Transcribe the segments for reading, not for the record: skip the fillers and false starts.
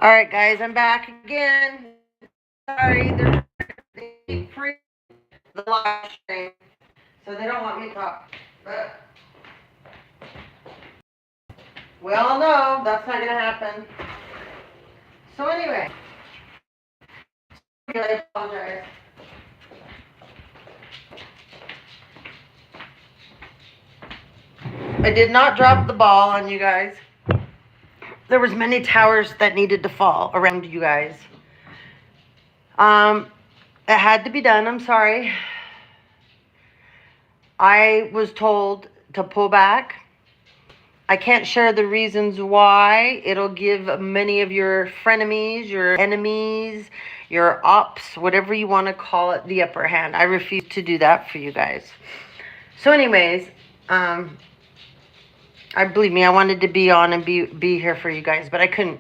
All right, guys, I'm back again. Sorry, they free the live stream, so they don't want me to talk. But we all know that's not gonna happen. So anyway, I apologize. I did not drop the ball on you guys. There was many towers that needed to fall around you guys. It had to be done. I'm sorry. I was told to pull back. I can't share the reasons why. It'll give many of your frenemies, your enemies, your ops, whatever you want to call it, the upper hand. I refuse to do that for you guys. So anyways, I believe me, I wanted to be on and be here for you guys, but I couldn't.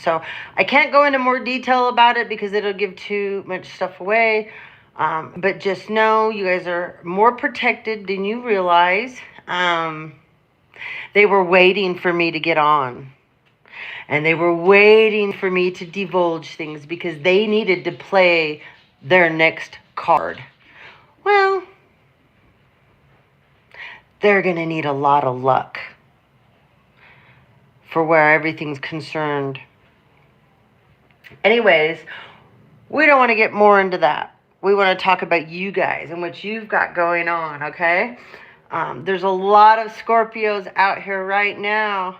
So I can't go into more detail about it because it'll give too much stuff away. But just know you guys are more protected than you realize. They were waiting for me to get on. And they were waiting for me to divulge things because they needed to play their next card. Well, they're going to need a lot of luck for where everything's concerned. Anyways, we don't want to get more into that. We want to talk about you guys and what you've got going on, okay? There's a lot of Scorpios out here right now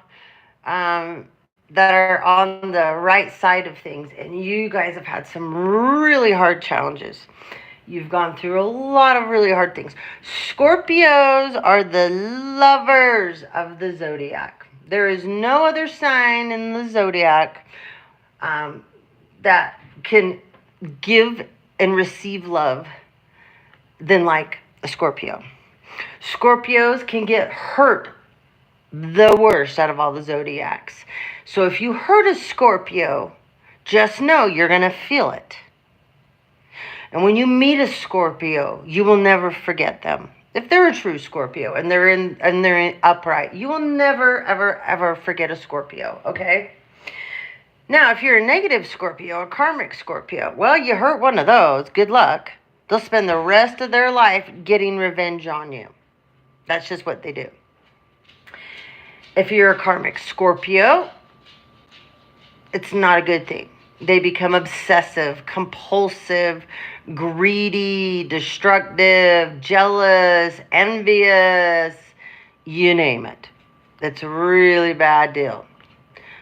that are on the right side of things. And you guys have had some really hard challenges. You've gone through a lot of really hard things. Scorpios are the lovers of the zodiac. There is no other sign in the zodiac that can give and receive love than like a Scorpio. Scorpios can get hurt the worst out of all the zodiacs. So if you hurt a Scorpio, just know you're going to feel it. And when you meet a Scorpio, you will never forget them. If they're a true Scorpio and they're in upright, you will never, ever, ever forget a Scorpio, okay? Now, if you're a negative Scorpio, a karmic Scorpio, well, you hurt one of those, good luck. They'll spend the rest of their life getting revenge on you. That's just what they do. If you're a karmic Scorpio, it's not a good thing. They become obsessive, compulsive, greedy, destructive, jealous, envious, you name it. It's a really bad deal.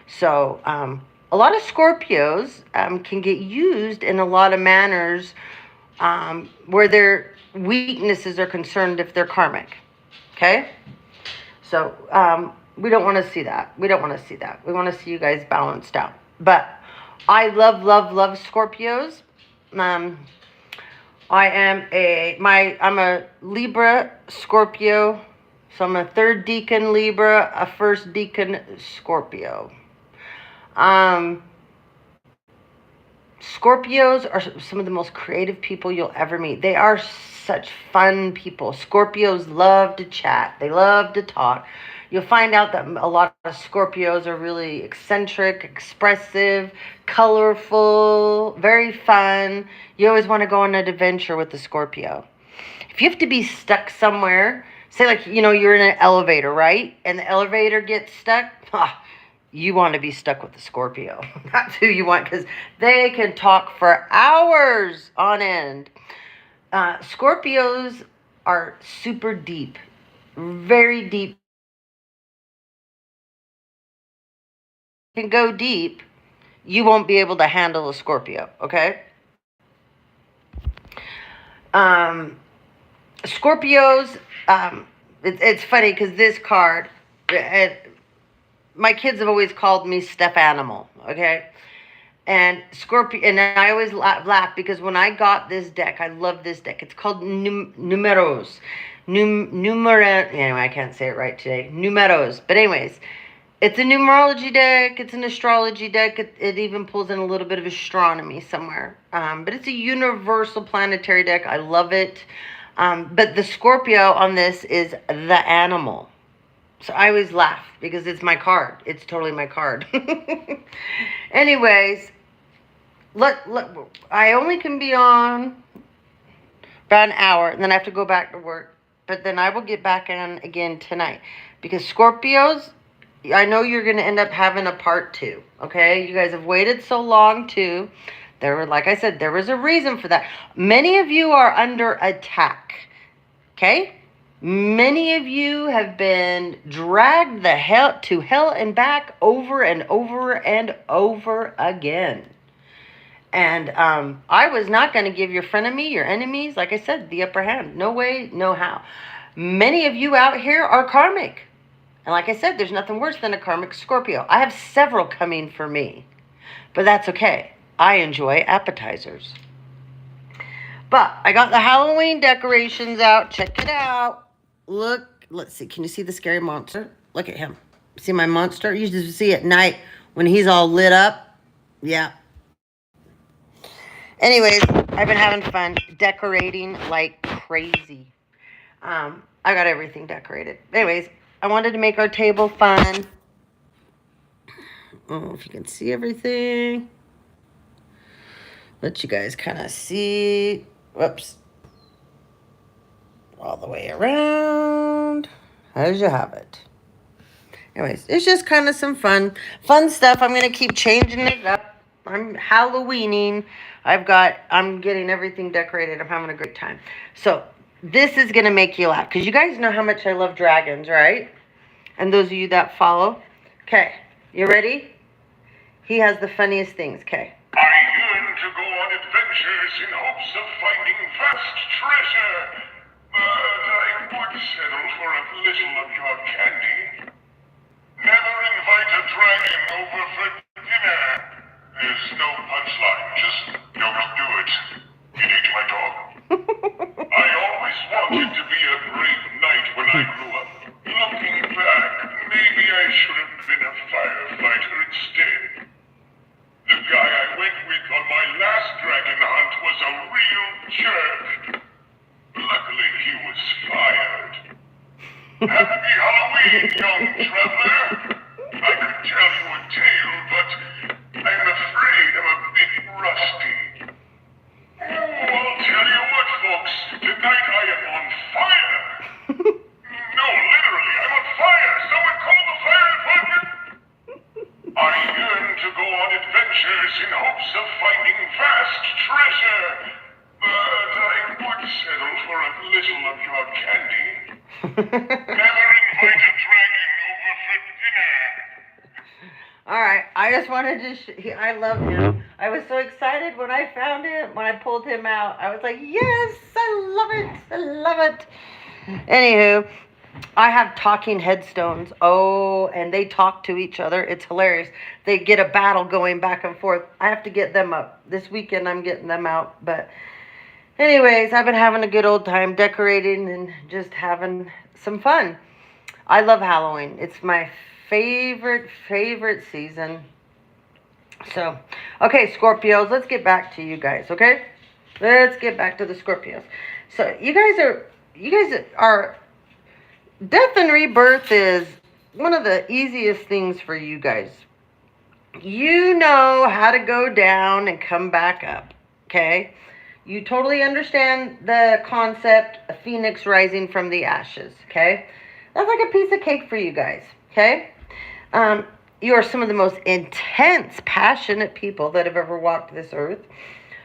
So, a lot of Scorpios can get used in a lot of manners where their weaknesses are concerned if they're karmic. Okay? So, we don't want to see that. We don't want to see that. We want to see you guys balanced out. But I love Scorpios. I'm a Libra Scorpio. So I'm a third decan Libra, a first decan Scorpio. Scorpios are some of the most creative people you'll ever meet. They are such fun people. Scorpios love to chat. They love to talk. You'll find out that a lot of Scorpios are really eccentric, expressive, colorful, very fun. You always want to go on an adventure with the Scorpio. If you have to be stuck somewhere, say like, you're in an elevator, right? And the elevator gets stuck, you want to be stuck with the Scorpio. That's who you want, because they can talk for hours on end. Scorpios are super deep, very deep. Can go deep, you won't be able to handle a Scorpio, okay? Scorpios, it's funny because this card, my kids have always called me Steph Animal, okay? And Scorpio, and I always laugh because when I got this deck, I love this deck. It's called Numeros. Anyway, I can't say it right today. Numeros. But anyways, it's a numerology deck. It's an astrology deck. It even pulls in a little bit of astronomy somewhere. But it's a universal planetary deck. I love it. But the Scorpio on this is the animal. So I always laugh because it's my card. It's totally my card. Anyways, I only can be on about an hour, and then I have to go back to work. But then I will get back on again tonight. Because Scorpios, I know you're going to end up having a part 2. Okay? You guys have waited so long, too. Like I said, there was a reason for that. Many of you are under attack. Okay? Many of you have been dragged to hell and back over and over and over again. And I was not going to give your frenemy, your enemies, like I said, the upper hand. No way, no how. Many of you out here are karmic. And like I said, there's nothing worse than a karmic Scorpio. I have several coming for me. But that's okay. I enjoy appetizers. But I got the Halloween decorations out. Check it out. Look. Let's see. Can you see the scary monster? Look at him. See my monster? You just see at night when he's all lit up. Yeah. Anyways, I've been having fun decorating like crazy. I got everything decorated. Anyways, I wanted to make our table fun. Oh, if you can see everything. Let you guys kind of see. Whoops. All the way around. As you have it. Anyways, it's just kind of some fun stuff. I'm going to keep changing it up. I'm Halloweening. I'm getting everything decorated. I'm having a great time. So, this is going to make you laugh. Because you guys know how much I love dragons, right? And those of you that follow. Okay, you ready? He has the funniest things, okay. I yearn to go on adventures in hopes of finding vast treasure. But I would settle for a little of your candy. Never invite a dragon over for dinner. There's no punchline, just don't do it. It ate my dog. I always wanted to be a brave knight when I grew up. Looking back, maybe I should have been a firefighter instead. The guy I went with on my last dragon hunt was a real jerk. Luckily, he was fired. Happy Halloween, young traveler. I could tell you a tale, but I'm afraid I'm a bit rusty. Oh, I'll tell you what, folks. Tonight I am on fire. No, literally, I'm on fire. Someone call the fire department. I yearn to go on adventures in hopes of finding vast treasure. But I would settle for a little of your candy. Never invite a dragon over for dinner. All right, I just wanted to. I love him. I was so excited when I found him. When I pulled him out, I was like, "Yes, I love it. I love it." Anywho, I have talking headstones. Oh, and they talk to each other. It's hilarious. They get a battle going back and forth. I have to get them up this weekend. I'm getting them out, but. Anyways, I've been having a good old time decorating and just having some fun. I love Halloween. It's my favorite season. So, okay, Scorpios, let's get back to you guys, okay? Let's get back to the Scorpios. So, you guys are, death and rebirth is one of the easiest things for you guys. You know how to go down and come back up, okay? You totally understand the concept of phoenix rising from the ashes, okay? That's like a piece of cake for you guys, okay? You are some of the most intense, passionate people that have ever walked this earth.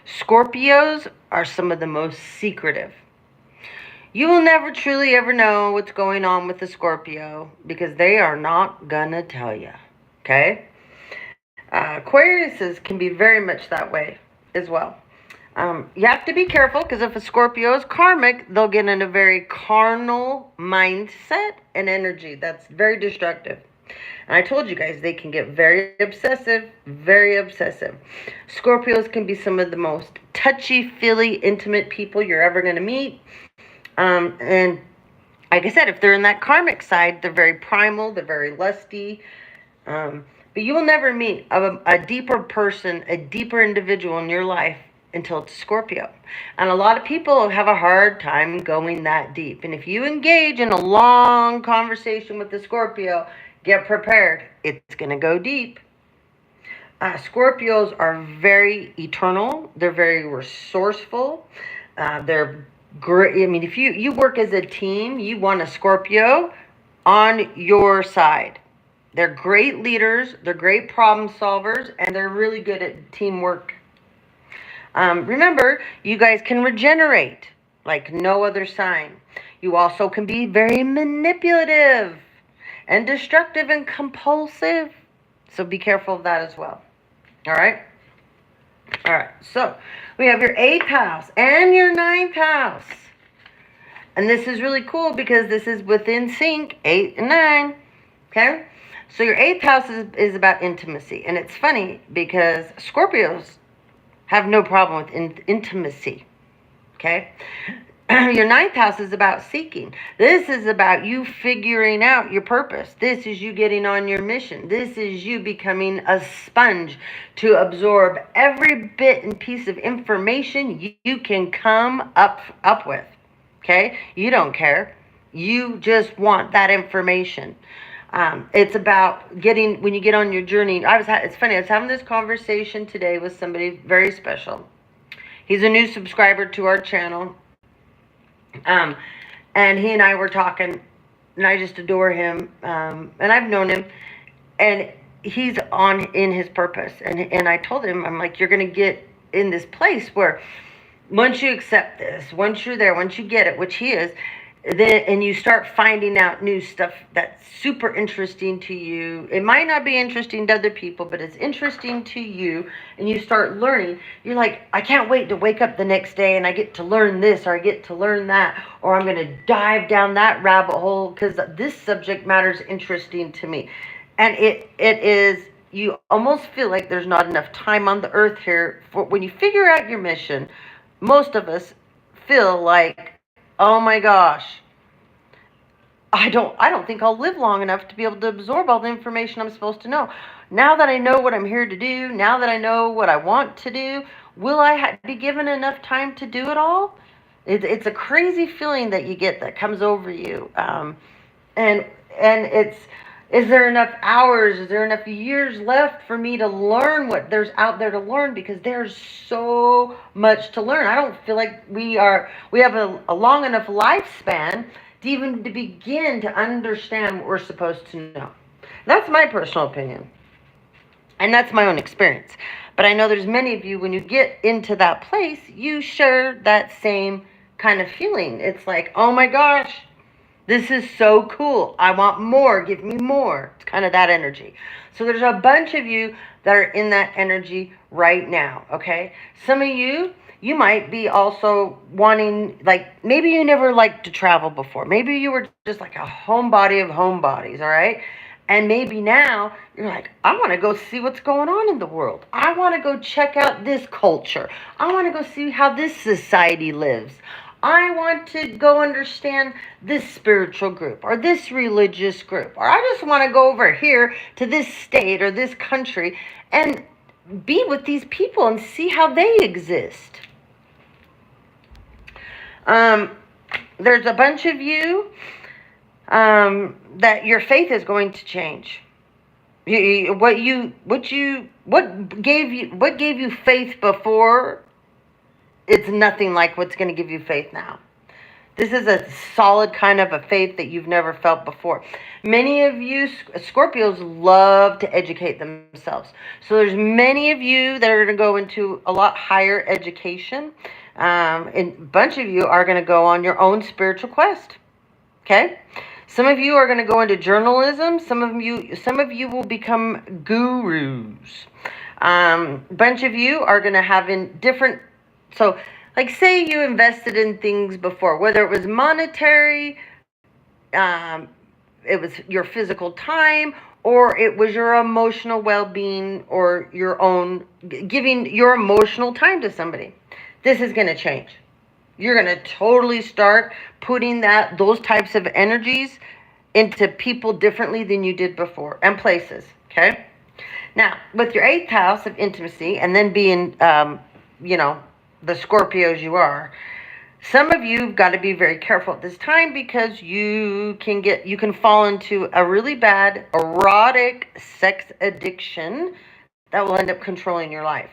Scorpios are some of the most secretive. You will never truly ever know what's going on with the Scorpio because they are not gonna tell you, okay? Aquariuses can be very much that way as well. You have to be careful because if a Scorpio is karmic, they'll get in a very carnal mindset and energy. That's very destructive. And I told you guys, they can get very obsessive, very obsessive. Scorpios can be some of the most touchy-feely, intimate people you're ever going to meet. And like I said, if they're in that karmic side, they're very primal, they're very lusty. But you will never meet a deeper person, a deeper individual in your life until it's Scorpio. And a lot of people have a hard time going that deep. And if you engage in a long conversation with the Scorpio, get prepared. It's going to go deep. Scorpios are very eternal. They're very resourceful. They're great. I mean, if you work as a team, you want a Scorpio on your side. They're great leaders. They're great problem solvers, and they're really good at teamwork. Remember, you guys can regenerate like no other sign. You also can be very manipulative and destructive and compulsive. So be careful of that as well. All right? All right. So we have your 8th house and your 9th house. And this is really cool because this is within sync, 8 and 9. Okay? So your 8th house is about intimacy. And it's funny because Scorpios have no problem with intimacy. Okay? Your 9th house is about seeking. This is about you figuring out your purpose. This is you getting on your mission. This is you becoming a sponge to absorb every bit and piece of information you can come up with. Okay? You don't care. You just want that information. It's about getting, when you get on your journey. It's funny, I was having this conversation today with somebody very special. He's a new subscriber to our channel. And he and I were talking, and I just adore him. And I've known him, and he's in his purpose. And I told him, I'm like, you're going to get in this place where once you accept this, once you're there, once you get it, which he is, then, and you start finding out new stuff that's super interesting to you. It might not be interesting to other people, but it's interesting to you, and you start learning. You're like, I can't wait to wake up the next day and I get to learn this, or I get to learn that, or I'm going to dive down that rabbit hole because this subject matter is interesting to me. And it is, you almost feel like there's not enough time on the earth here for when you figure out your mission. Most of us feel like, oh my gosh, I don't think I'll live long enough to be able to absorb all the information I'm supposed to know. Now that I know what I'm here to do, now that I know what I want to do, will I be given enough time to do it all? It's a crazy feeling that you get that comes over you. And it's, is there enough hours? Is there enough years left for me to learn what there's out there to learn? Because there's so much to learn. I don't feel like we have a long enough lifespan to even to begin to understand what we're supposed to know. That's my personal opinion. And that's my own experience. But I know there's many of you, when you get into that place, you share that same kind of feeling. It's like, oh my gosh, this is so cool. I want more. Give me more. It's kind of that energy. So there's a bunch of you that are in that energy right now, okay? Some of you might be also wanting, like, maybe you never liked to travel before. Maybe you were just like a homebody of homebodies, all right? And maybe now you're like, I want to go see what's going on in the world. I want to go check out this culture. I want to go see how this society lives. I want to go understand this spiritual group or this religious group. Or I just want to go over here to this state or this country and be with these people and see how they exist. There's a bunch of you that your faith is going to change. What gave you faith before, it's nothing like what's going to give you faith now. This is a solid kind of a faith that you've never felt before. Many of you Scorpios love to educate themselves. So there's many of you that are going to go into a lot higher education. And a bunch of you are going to go on your own spiritual quest. Okay? Some of you are going to go into journalism. Some of you will become gurus. Bunch of you are going to have in different. So, like, say you invested in things before, whether it was monetary, it was your physical time, or it was your emotional well-being, or your own giving your emotional time to somebody. This is going to change. You're going to totally start putting those types of energies into people differently than you did before, and places, okay? Now, with your 8th house of intimacy, and then being, the Scorpios you are. Some of you've got to be very careful at this time because you can fall into a really bad erotic sex addiction that will end up controlling your life.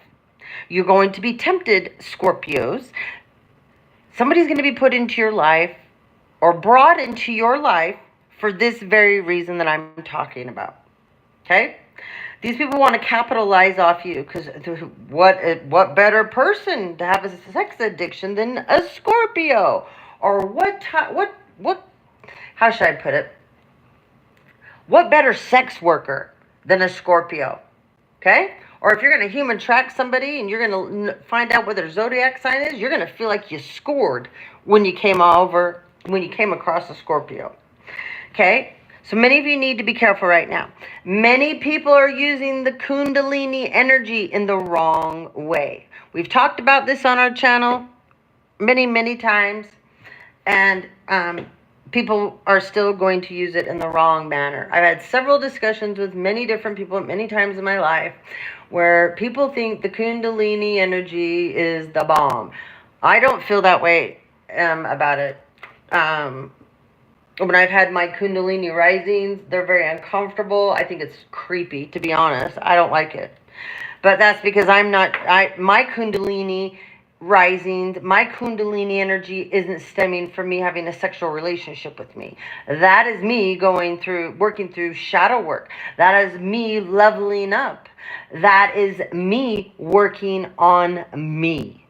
You're going to be tempted, Scorpios. Somebody's going to be put into your life or brought into your life for this very reason that I'm talking about. Okay? These people want to capitalize off you because what better person to have a sex addiction than a Scorpio? Or what how should I put it? What better sex worker than a Scorpio? Okay? Or if you're going to human track somebody and you're going to find out what their zodiac sign is, you're going to feel like you scored when you came across a Scorpio. Okay? So many of you need to be careful right now. Many people are using the Kundalini energy in the wrong way. We've talked about this on our channel many, many times. And people are still going to use it in the wrong manner. I've had several discussions with many different people many times in my life where people think the Kundalini energy is the bomb. I don't feel that way about it. When I've had my Kundalini risings, they're very uncomfortable. I think it's creepy, to be honest. I don't like it. But that's because my Kundalini risings, my Kundalini energy isn't stemming from me having a sexual relationship with me. That is me working through shadow work. That is me leveling up. That is me working on me.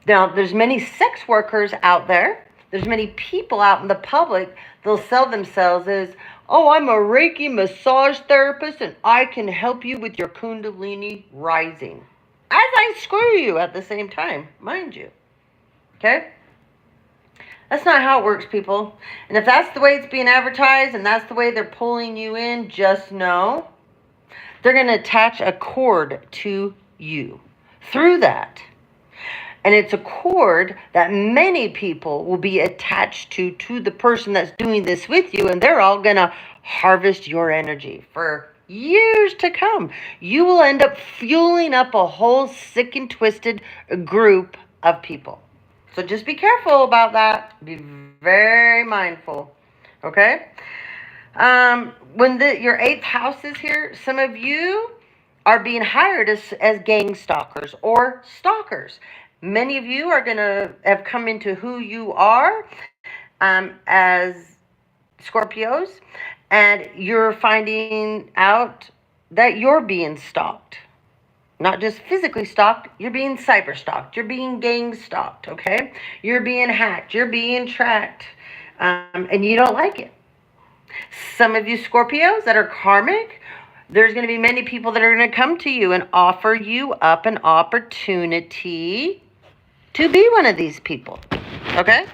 Now, there's many sex workers out there. There's many people out in the public, they'll sell themselves as, oh, I'm a Reiki massage therapist and I can help you with your Kundalini rising. As I screw you at the same time, mind you. Okay? That's not how it works, people. And if that's the way it's being advertised and that's the way they're pulling you in, just know they're going to attach a cord to you through that. And it's a cord that many people will be attached to the person that's doing this with you. And they're all going to harvest your energy for years to come. You will end up fueling up a whole sick and twisted group of people. So just be careful about that. Be very mindful. Okay? When your 8th house is here, some of you are being hired as gang stalkers or stalkers. Many of you are going to have come into who you are as Scorpios, and you're finding out that you're being stalked. Not just physically stalked, you're being cyber stalked. You're being gang stalked, okay? You're being hacked. You're being tracked, and you don't like it. Some of you Scorpios that are karmic, there's going to be many people that are going to come to you and offer you up an opportunity to be one of these people, okay?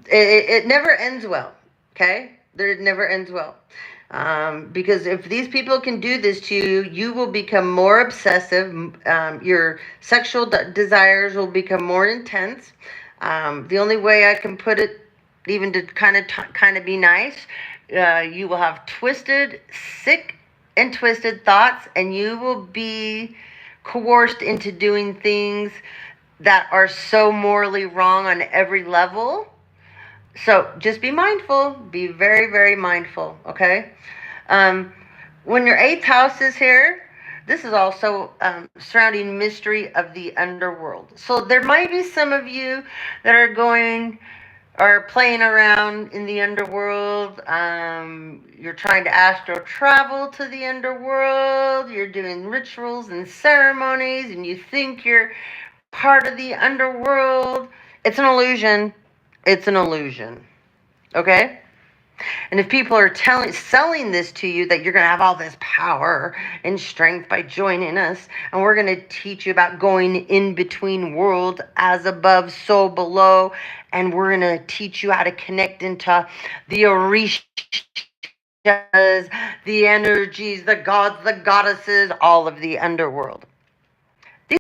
It never ends well, okay? It never ends well. Because if these people can do this to you, you will become more obsessive. Your sexual desires will become more intense. The only way I can put it, even to kind of be nice, you will have sick and twisted thoughts, and you will be coerced into doing things that are so morally wrong on every level. So just be mindful. Be very, very mindful, okay? When your 8th house is here, this is also surrounding mystery of the underworld. So there might be some of you that are playing around in the underworld. You're trying to astral travel to the underworld. You're doing rituals and ceremonies, and you think you're part of the underworld. It's an illusion. It's an illusion. Okay? And if people are selling this to you, that you're going to have all this power and strength by joining us, and we're going to teach you about going in between worlds, as above, so below, and we're going to teach you how to connect into the orishas, the energies, the gods, the goddesses, all of the underworld. These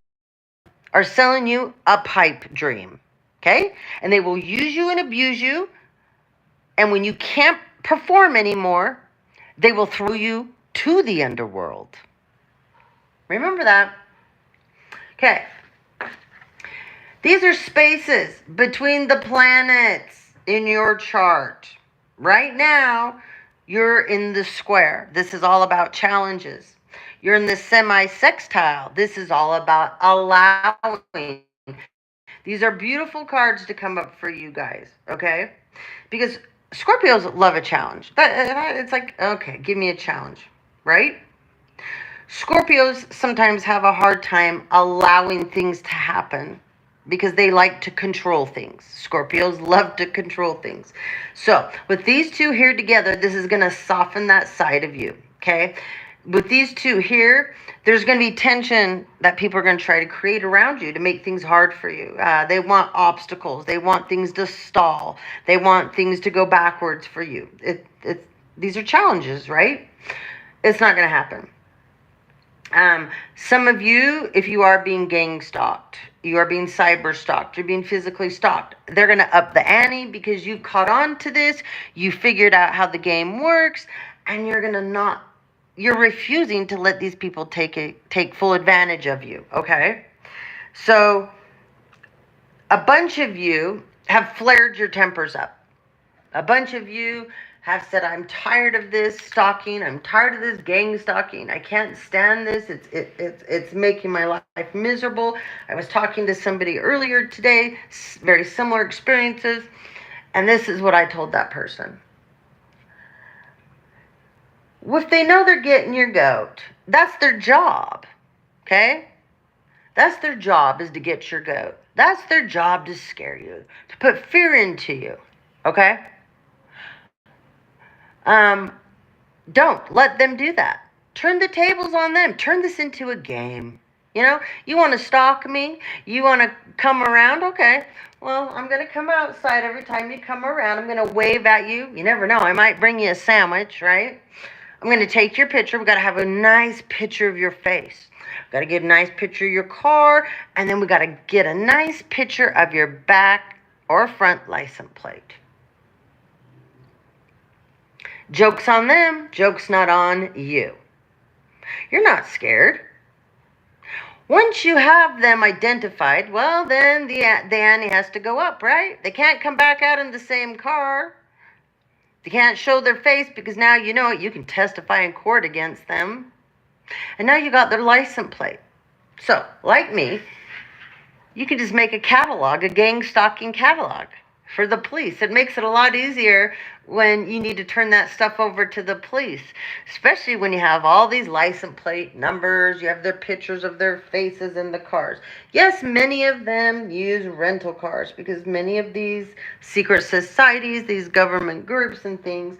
are selling you a pipe dream, okay? And they will use you and abuse you. And when you can't perform anymore, they will throw you to the underworld. Remember that. Okay. These are spaces between the planets in your chart. Right now, you're in the square. This is all about challenges. You're in the semi-sextile. This is all about allowing. These are beautiful cards to come up for you guys, okay? Because Scorpios love a challenge. It's like, okay, give me a challenge, right? Scorpios sometimes have a hard time allowing things to happen because they like to control things. Scorpios love to control things. So with these two here together, this is going to soften that side of you, okay? With these two here, there's going to be tension that people are going to try to create around you to make things hard for you. They want obstacles. They want things to stall. They want things to go backwards for you. These are challenges, right? It's not going to happen. Some of you, if you are being gang stalked, you are being cyber stalked, you're being physically stalked, they're going to up the ante because you caught on to this, you figured out how the game works, and you're refusing to let these people take full advantage of you, okay? So, a bunch of you have flared your tempers up. A bunch of you have said, I'm tired of this stalking. I'm tired of this gang stalking. I can't stand this. It's making my life miserable. I was talking to somebody earlier today, very similar experiences, and this is what I told that person. If they know they're getting your goat, that's their job, okay? That's their job, is to get your goat. That's their job, to scare you, to put fear into you, okay? Don't let them do that. Turn the tables on them. Turn this into a game. You know, you want to stalk me? You want to come around? Okay. Well, I'm going to come outside every time you come around. I'm going to wave at you. You never know. I might bring you a sandwich, right? I'm going to take your picture. We've got to have a nice picture of your face. We've got to get a nice picture of your car. And then we got to get a nice picture of your back or front license plate. Joke's on them. Joke's not on you. You're not scared. Once you have them identified, well, then the ante has to go up, right? They can't come back out in the same car. They can't show their face because now you know it. You can testify in court against them. And now you got their license plate. So, like me, you can just make a catalog, a gang stalking catalog for the police. It makes it a lot easier when you need to turn that stuff over to the police, especially when you have all these license plate numbers, you have their pictures of their faces in the cars. Yes, many of them use rental cars because many of these secret societies, these government groups and things,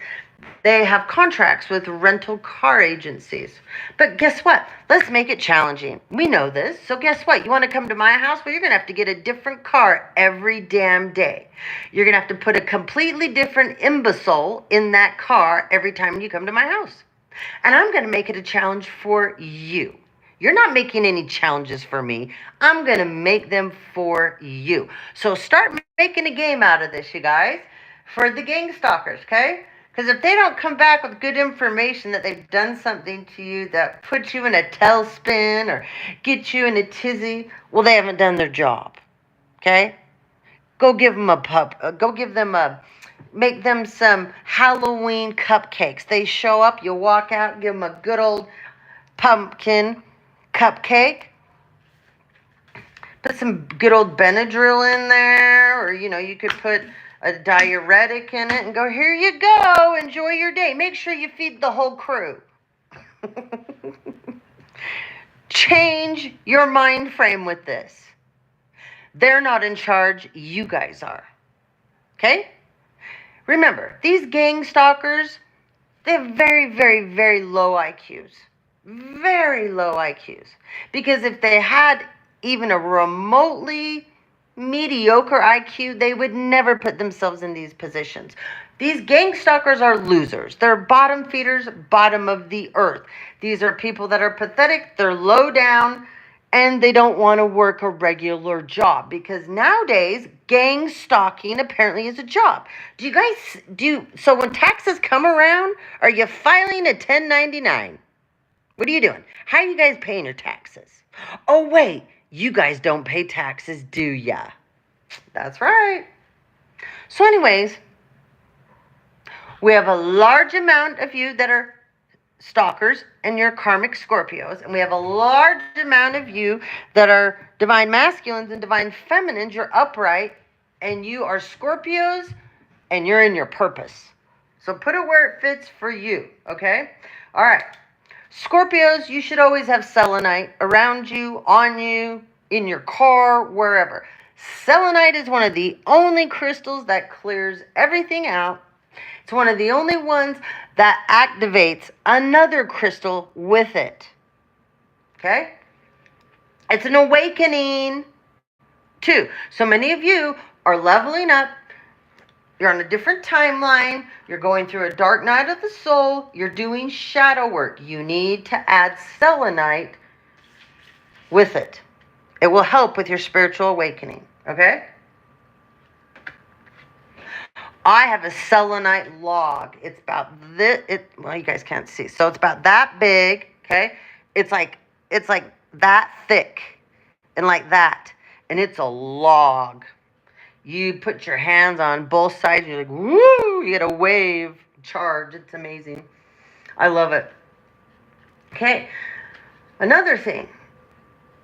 they have contracts with rental car agencies. But guess what? Let's make it challenging. We know this. So guess what? You want to come to my house? Well, you're going to have to get a different car every damn day. You're going to have to put a completely different imbecile in that car every time you come to my house. And I'm going to make it a challenge for you. You're not making any challenges for me. I'm going to make them for you. So start making a game out of this, you guys, for the gang stalkers, okay? Because if they don't come back with good information that they've done something to you that puts you in a tailspin or gets you in a tizzy, well, they haven't done their job. Okay? Go give them make them some Halloween cupcakes. They show up, you walk out, give them a good old pumpkin cupcake. Put some good old Benadryl in there, or, you could put a diuretic in it and go, here you go, enjoy your day. Make sure you feed the whole crew. Change your mind frame with this. They're not in charge, you guys are. Okay? Remember, these gang stalkers, they have very, very, very low IQs. Very low IQs. Because if they had even a remotely mediocre IQ, they would never put themselves in these positions. These gang stalkers are losers. They're bottom feeders, bottom of the earth. These are people that are pathetic, they're low down, and they don't want to work a regular job because nowadays gang stalking apparently is a job. Do you guys so when taxes come around, are you filing a 1099? What are you doing? How are you guys paying your taxes? Oh, wait, you guys don't pay taxes, do ya? That's right. So anyways, we have a large amount of you that are stalkers and you're karmic Scorpios, and we have a large amount of you that are divine masculines and divine feminines. You're upright and you are Scorpios and you're in your purpose. So put it where it fits for you, okay? All right. Scorpios, you should always have selenite around you, on you, in your car, wherever. Selenite is one of the only crystals that clears everything out. It's one of the only ones that activates another crystal with it. Okay? It's an awakening, too. So many of you are leveling up. You're on a different timeline. You're going through a dark night of the soul. You're doing shadow work. You need to add selenite with it. It will help with your spiritual awakening. Okay? I have a selenite log. It's about this. Well, you guys can't see. So it's about that big. Okay? It's like that thick and like that. And it's a log. You put your hands on both sides. You're like, woo! You get a wave charge. It's amazing. I love it. Okay. Another thing.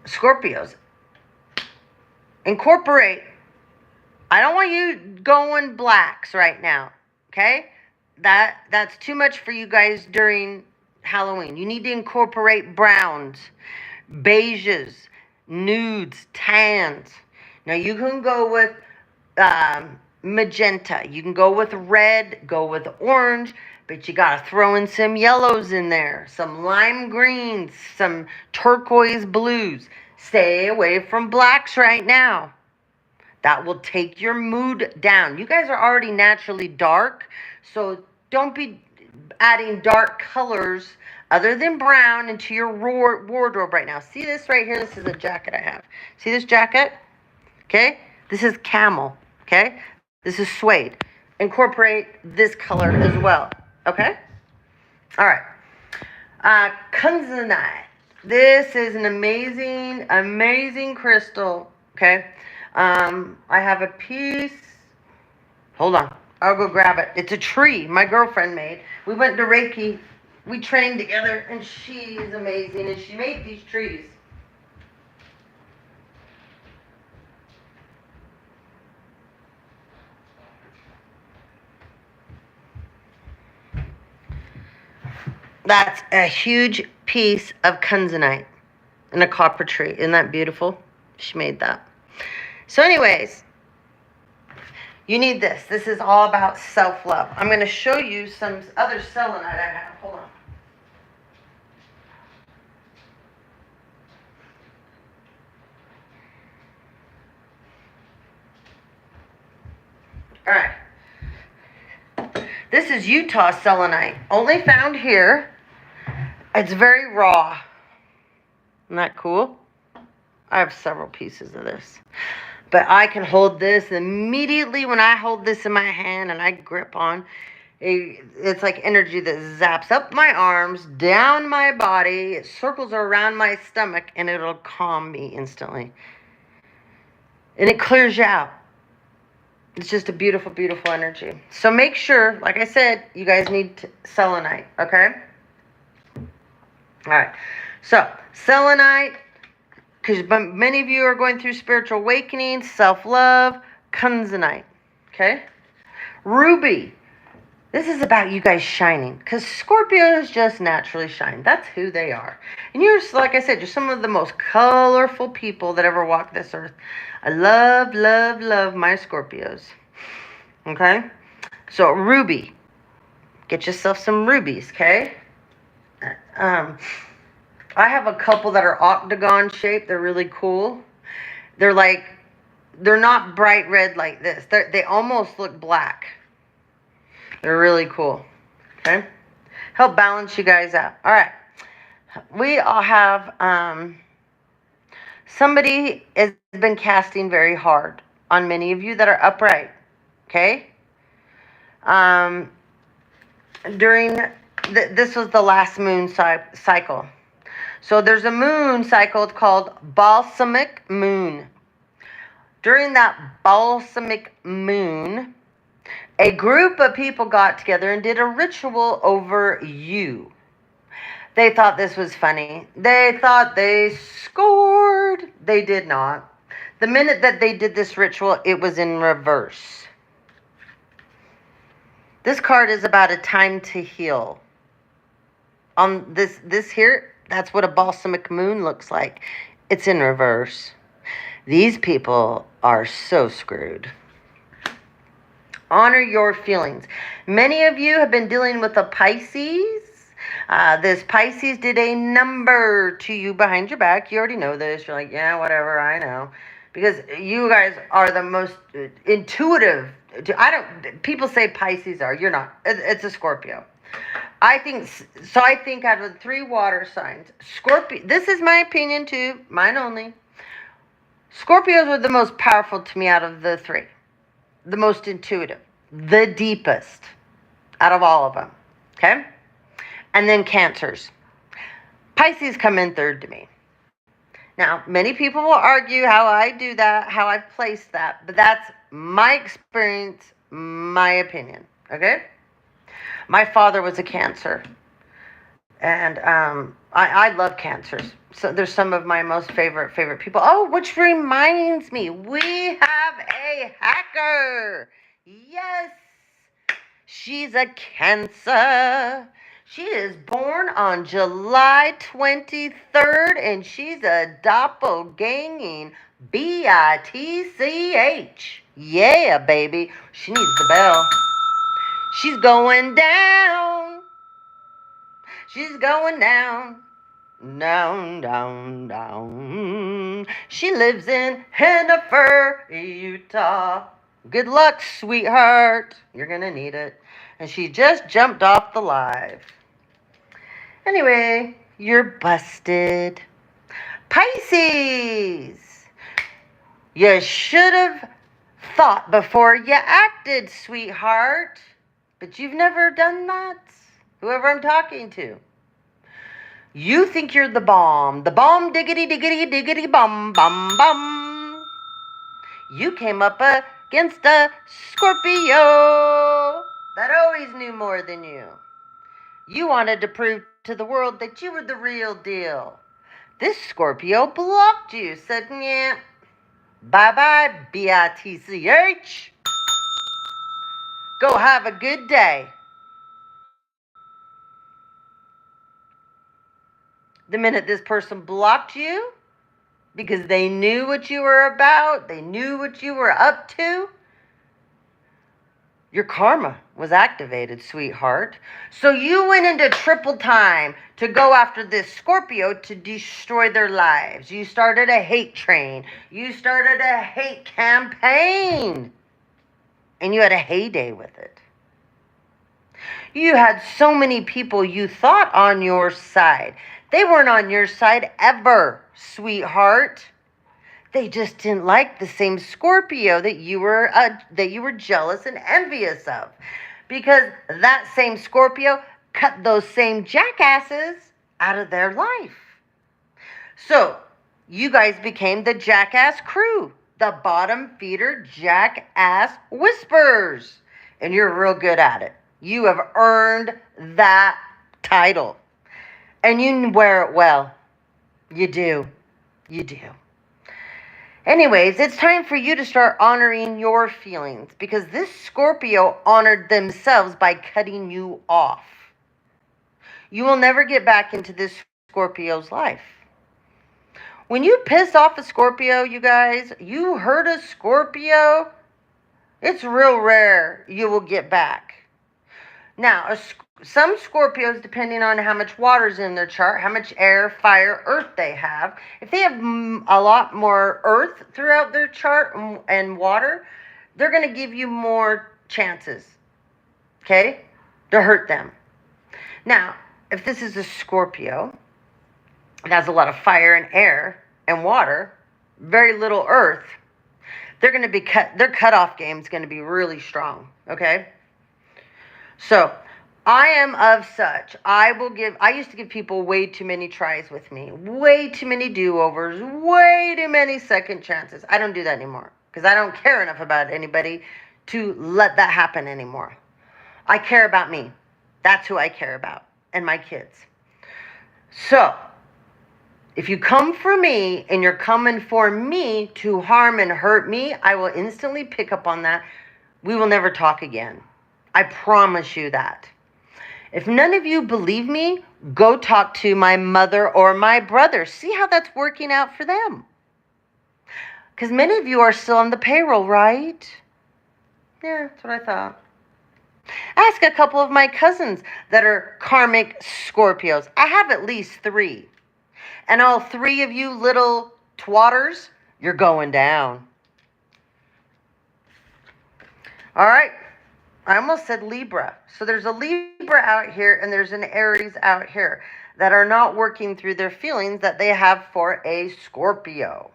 Scorpios. Incorporate. I don't want you going blacks right now. Okay? That's too much for you guys during Halloween. You need to incorporate browns, beiges, nudes, tans. Now you can go with magenta. You can go with red, go with orange, but you got to throw in some yellows in there, some lime greens, some turquoise blues. Stay away from blacks right now. That will take your mood down. You guys are already naturally dark, so don't be adding dark colors other than brown into your wardrobe right now. See this right here? This is a jacket I have. See this jacket? Okay? This is camel. Okay? This is suede. Incorporate this color as well. Okay? All right. Kunzanite. This is an amazing, amazing crystal. Okay? I have a piece. Hold on. I'll go grab it. It's a tree my girlfriend made. We went to Reiki. We trained together, and she is amazing, and she made these trees. That's a huge piece of kunzanite in a copper tree. Isn't that beautiful? She made that. So anyways, you need this. This is all about self-love. I'm going to show you some other selenite I have. Hold on. All right. This is Utah selenite. Only found here. It's very raw. Isn't that cool? I have several pieces of this. But I can hold this, and immediately when I hold this in my hand and I grip on, it's like energy that zaps up my arms, down my body, it circles around my stomach, and it'll calm me instantly. And it clears you out. It's just a beautiful, beautiful energy. So make sure, like I said, you guys need selenite, okay? All right. So, selenite, because many of you are going through spiritual awakening, self-love, kunzanite, okay? Ruby. This is about you guys shining, because Scorpios just naturally shine. That's who they are. And you're, like I said, you're some of the most colorful people that ever walked this earth. I love, love, love my Scorpios. Okay? So, ruby. Get yourself some rubies, okay? I have a couple that are octagon shaped. They're really cool. They're not bright red like this. They almost look black. They're really cool. Okay? Help balance you guys out. All right. We all have, somebody has been casting very hard on many of you that are upright. Okay? During, this was the last moon cycle. So there's a moon cycle called balsamic moon. During that balsamic moon, a group of people got together and did a ritual over you. They thought this was funny. They thought they scored. They did not. The minute that they did this ritual, it was in reverse. This card is about a time to heal. On this here, that's what a balsamic moon looks like. It's in reverse. These people are so screwed. Honor your feelings. Many of you have been dealing with a Pisces. This Pisces did a number to you behind your back. You already know this. You're like, yeah, whatever, I know. Because you guys are the most intuitive. People say Pisces are. You're not. It's a Scorpio. I think out of the 3 water signs, Scorpio, this is my opinion too, mine only. Scorpios are the most powerful to me out of the 3. The most intuitive. The deepest out of all of them. Okay? And then Cancers. Pisces come in third to me. Now, many people will argue how I do that, how I've placed that, but that's my experience, my opinion. Okay? My father was a Cancer. And I love Cancers. So there's some of my most favorite people. Oh, which reminds me, we have a hacker. Yes. She's a Cancer. She is born on July 23rd, and she's a doppelganging bitch. Yeah, baby. She needs the bell. She's going down. She's going down. Down, down, down. She lives in Hennifer, Utah. Good luck, sweetheart. You're going to need it. And she just jumped off the live. Anyway, you're busted. Pisces. You should have thought before you acted, sweetheart. But you've never done that. Whoever I'm talking to. You think you're the bomb. The bomb diggity diggity diggity bum bum bum. You came up against a Scorpio that always knew more than you. You wanted to prove to the world that you were the real deal. This Scorpio blocked you. Said, yeah, bye-bye, bitch. Go have a good day. The minute this person blocked you, because they knew what you were about, they knew what you were up to, your karma was activated, sweetheart. So you went into triple time to go after this Scorpio to destroy their lives. You started a hate train. You started a hate campaign. And you had a heyday with it. You had so many people you thought on your side. They weren't on your side ever, sweetheart. They just didn't like the same Scorpio that you were jealous and envious of. Because that same Scorpio cut those same jackasses out of their life. So, you guys became the jackass crew. The bottom feeder jackass whisperers. And you're real good at it. You have earned that title. And you wear it well. You do. You do. Anyways, it's time for you to start honoring your feelings. Because this Scorpio honored themselves by cutting you off. You will never get back into this Scorpio's life. When you piss off a Scorpio, you guys, you hurt a Scorpio, it's real rare you will get back. Now, some Scorpios, depending on how much water's in their chart, how much air, fire, earth they have, if they have a lot more earth throughout their chart and water, they're going to give you more chances, okay, to hurt them. Now, if this is a Scorpio, it has a lot of fire and air and water, very little earth, they're going to be their cutoff game is going to be really strong, okay? So, I am of such. I used to give people way too many tries with me, way too many do-overs, way too many second chances. I don't do that anymore because I don't care enough about anybody to let that happen anymore. I care about me. That's who I care about, and my kids. So, if you come for me and you're coming for me to harm and hurt me, I will instantly pick up on that. We will never talk again. I promise you that. If none of you believe me, go talk to my mother or my brother. See how that's working out for them. Because many of you are still on the payroll, right? Yeah, that's what I thought. Ask a couple of my cousins that are karmic Scorpios. I have at least 3. And all 3 of you little twatters, you're going down. All right. I almost said Libra. So there's a Libra out here and there's an Aries out here that are not working through their feelings that they have for a Scorpio.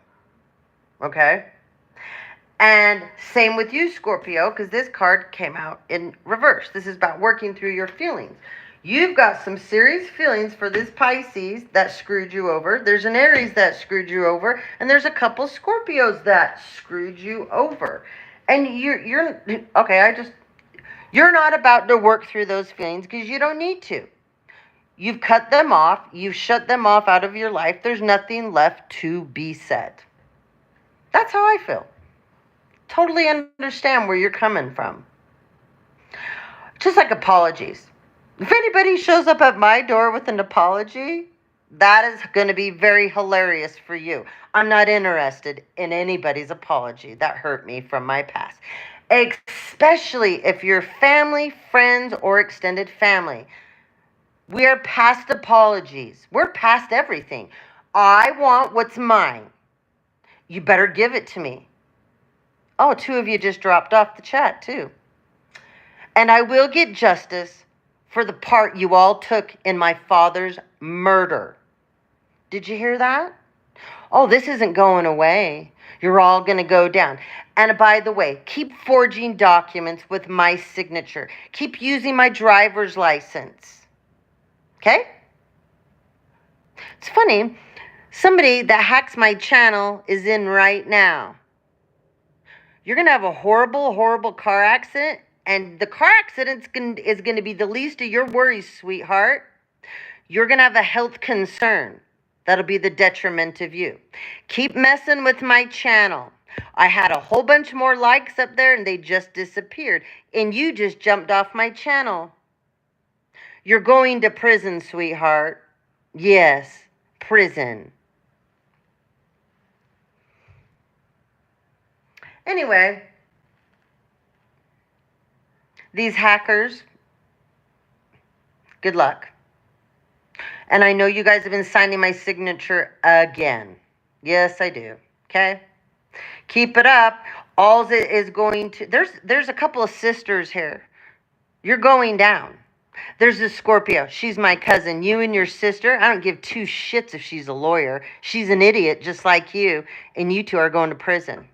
Okay? And same with you, Scorpio, because this card came out in reverse. This is about working through your feelings. You've got some serious feelings for this Pisces that screwed you over. There's an Aries that screwed you over. And there's a couple Scorpios that screwed you over. And you're okay, you're not about to work through those feelings because you don't need to. You've cut them off. You've shut them off out of your life. There's nothing left to be said. That's how I feel. Totally understand where you're coming from. Just like apologies. If anybody shows up at my door with an apology, that is going to be very hilarious for you. I'm not interested in anybody's apology that hurt me from my past. Especially if you're family, friends, or extended family. We are past apologies. We're past everything. I want what's mine. You better give it to me. Oh, 2 of you just dropped off the chat, too. And I will get justice for the part you all took in my father's murder. Did you hear that? Oh, this isn't going away. You're all going to go down. And by the way, keep forging documents with my signature. Keep using my driver's license. Okay? It's funny. Somebody that hacks my channel is in right now. You're going to have a horrible, horrible car accident. And the car accident is going to be the least of your worries, sweetheart. You're going to have a health concern. That'll be the detriment of you. Keep messing with my channel. I had a whole bunch more likes up there and they just disappeared. And you just jumped off my channel. You're going to prison, sweetheart. Yes, prison. Anyway, these hackers, good luck. And I know you guys have been signing my signature again. Yes, I do. Okay? Keep it up. All it is going to... There's a couple of sisters here. You're going down. There's a Scorpio. She's my cousin. You and your sister, I don't give 2 shits if she's a lawyer. She's an idiot just like you. And you 2 are going to prison.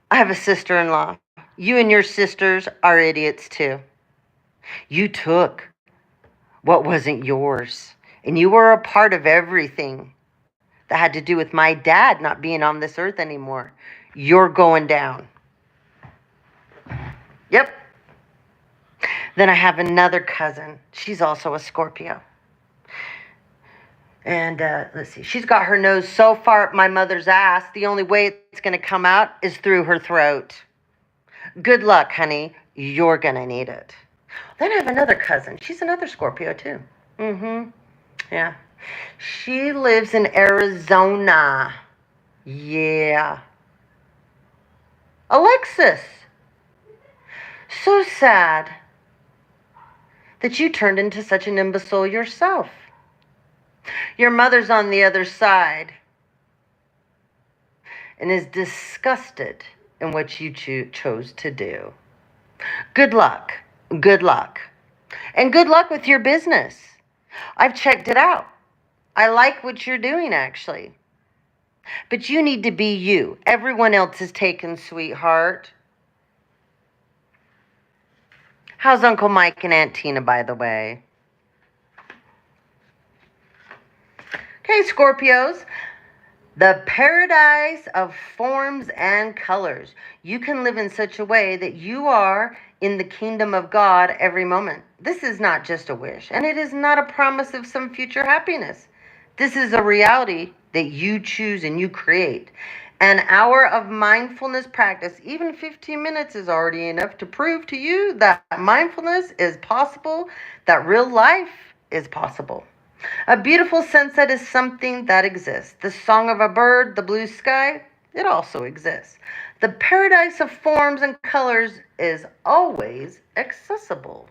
I have a sister-in-law. You and your sisters are idiots too. You took what wasn't yours. And you were a part of everything that had to do with my dad not being on this earth anymore. You're going down. Yep. Then I have another cousin. She's also a Scorpio. And let's see. She's got her nose so far up my mother's ass, the only way it's going to come out is through her throat. Good luck, honey. You're going to need it. Then I have another cousin. She's another Scorpio, too. Yeah. She lives in Arizona. Yeah. Alexis. So sad that you turned into such an imbecile yourself. Your mother's on the other side and is disgusted in what you chose to do. Good luck. Good luck. And good luck with your business. I've checked it out. I like what you're doing, actually. But you need to be you. Everyone else is taken, sweetheart. How's Uncle Mike and Aunt Tina, by the way? Okay, Scorpios. The paradise of forms and colors. You can live in such a way that you are in the kingdom of God every moment. This is not just a wish, and it is not a promise of some future happiness. This is a reality that you choose and you create. An hour of mindfulness practice, even 15 minutes, is already enough to prove to you that mindfulness is possible, that real life is possible. A beautiful sunset is something that exists. The song of a bird, the blue sky, it also exists. The paradise of forms and colors is always accessible.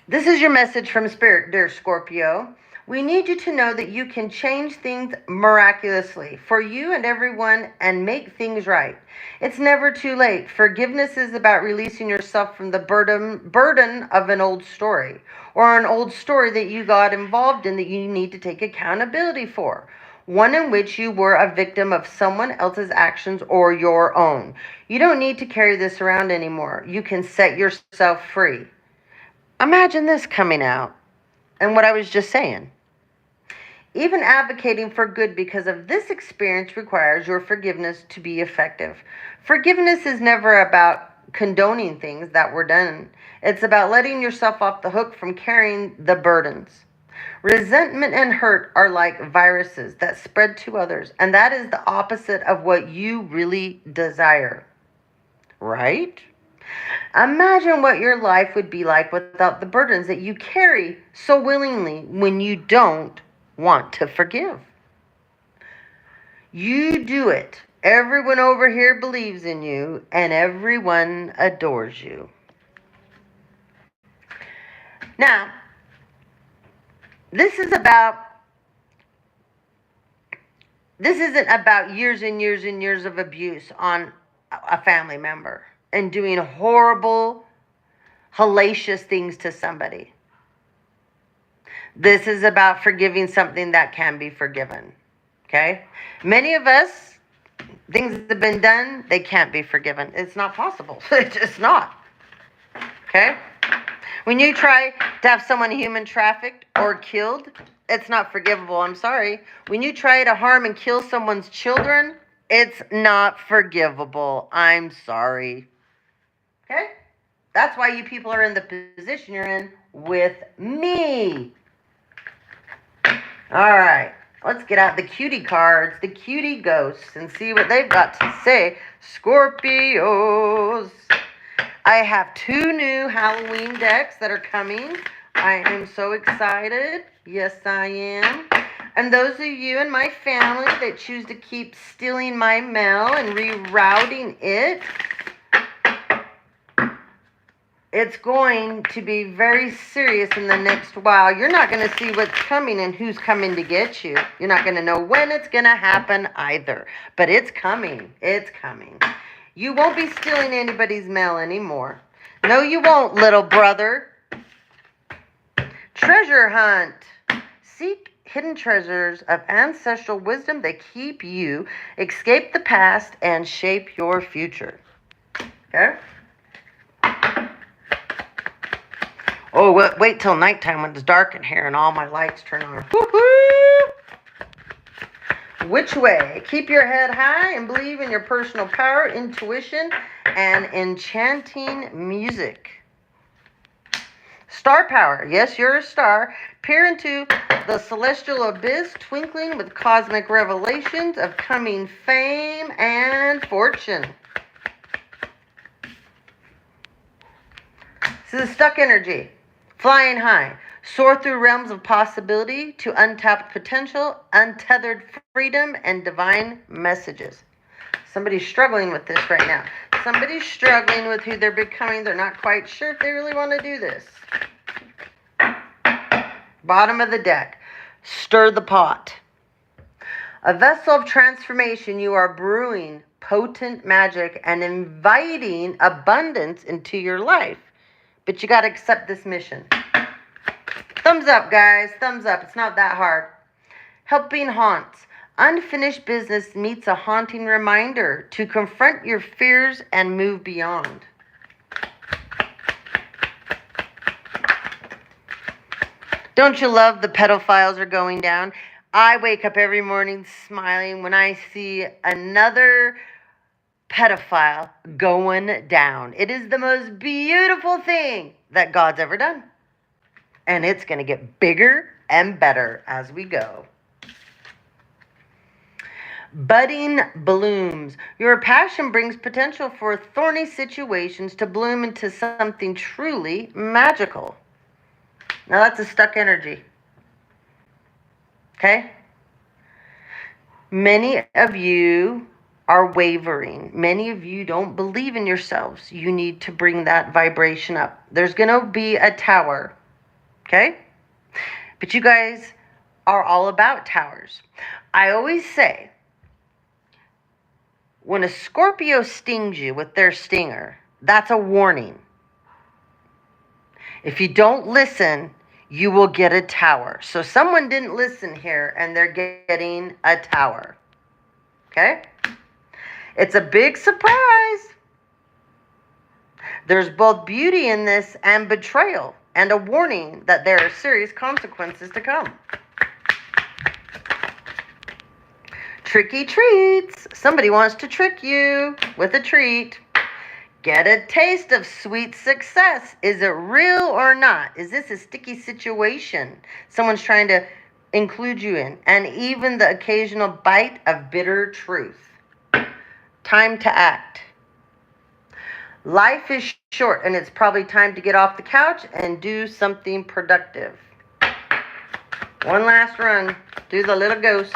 This is your message from Spirit, dear Scorpio. We need you to know that you can change things miraculously for you and everyone and make things right. It's never too late. Forgiveness is about releasing yourself from the burden of an old story or an old story that you got involved in that you need to take accountability for. One in which you were a victim of someone else's actions or your own. You don't need to carry this around anymore. You can set yourself free. Imagine this coming out and what I was just saying. Even advocating for good because of this experience requires your forgiveness to be effective. Forgiveness is never about condoning things that were done. It's about letting yourself off the hook from carrying the burdens. Resentment and hurt are like viruses that spread to others, and that is the opposite of what you really desire. Right? Imagine what your life would be like without the burdens that you carry so willingly when you don't want to forgive. You do it. Everyone over here believes in you, and everyone adores you. Now, this isn't about years and years and years of abuse on a family member and doing horrible, hellacious things to somebody. This is about forgiving something that can be forgiven. Okay? Many of us, things that have been done, they can't be forgiven. It's not possible. It's just not. Okay? When you try to have someone human trafficked or killed, it's not forgivable. I'm sorry. When you try to harm and kill someone's children, it's not forgivable. I'm sorry. Okay? That's why you people are in the position you're in with me. All right. Let's get out the cutie cards, the cutie ghosts, and see what they've got to say. Scorpios. I have 2 new Halloween decks that are coming. I am so excited. Yes, I am. And those of you in my family that choose to keep stealing my mail and rerouting it, it's going to be very serious in the next while. You're not going to see what's coming and who's coming to get you. You're not going to know when it's going to happen either. But it's coming. It's coming. You won't be stealing anybody's mail anymore. No, you won't, little brother. Treasure hunt. Seek hidden treasures of ancestral wisdom that keep you, escape the past, and shape your future. Okay? Oh, wait till nighttime when it's dark in here and all my lights turn on. Woo-hoo! Which way? Keep your head high and believe in your personal power, intuition, and enchanting music. Star power. Yes, you're a star. Peer into the celestial abyss, twinkling with cosmic revelations of coming fame and fortune. This is stuck energy. Flying high. Soar through realms of possibility to untapped potential, untethered freedom, and divine messages. Somebody's struggling with this right now. Somebody's struggling with who they're becoming. They're not quite sure if they really want to do this. Bottom of the deck. Stir the pot. A vessel of transformation, you are brewing potent magic and inviting abundance into your life. But you got to accept this mission. Thumbs up, guys. Thumbs up. It's not that hard. Helping haunts. Unfinished business meets a haunting reminder to confront your fears and move beyond. Don't you love the pedophiles are going down? I wake up every morning smiling when I see another pedophile going down. It is the most beautiful thing that God's ever done. And it's going to get bigger and better as we go. Budding blooms. Your passion brings potential for thorny situations to bloom into something truly magical. Now that's a stuck energy. Okay? Many of you are wavering. Many of you don't believe in yourselves. You need to bring that vibration up. There's going to be a tower. Okay? But you guys are all about towers. I always say, when a Scorpio stings you with their stinger, that's a warning. If you don't listen, you will get a tower. So someone didn't listen here and they're getting a tower. Okay? It's a big surprise. There's both beauty in this and betrayal and a warning that there are serious consequences to come. Tricky treats. Somebody wants to trick you with a treat. Get a taste of sweet success. Is it real or not? Is this a sticky situation someone's trying to include you in? And even the occasional bite of bitter truth. Time to act. Life is short, and it's probably time to get off the couch and do something productive. One last run. Do the little ghost.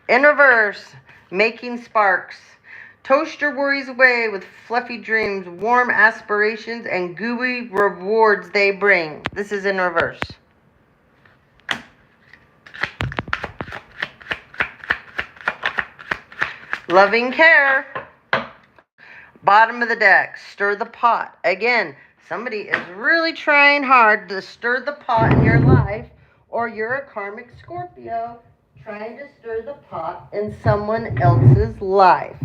In reverse, making sparks. Toast your worries away with fluffy dreams, warm aspirations, and gooey rewards they bring. This is in reverse. Loving care. Bottom of the deck. Stir the pot. Again, somebody is really trying hard to stir the pot in your life, or you're a karmic Scorpio trying to stir the pot in someone else's life.